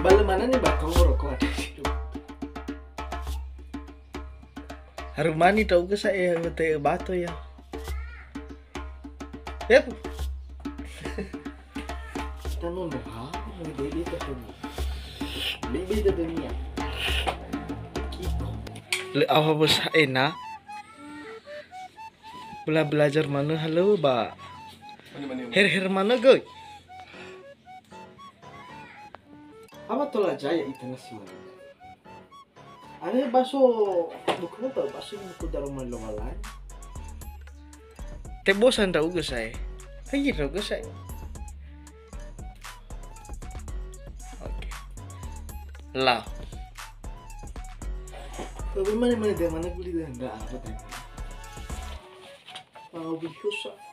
Bala mana nih bakal ngerokok ada di rumah. Harumani tau ke saya teh batu ya. Yep. Tanong mo ha? May baby ka po niya. Baby ka po niya. Kiko. Apa po sa ena? Belajar mana halo ba? Her mana goy? Apa tola jaya itu nasi mana? Ano baso bukan tau baso yung kudaro malumalan. Tebosan tau ke saya? Ay tau ke saya? Oke. Lah. Tapi mana dia mana beli dah enggak apa tadi. Mau beli susah.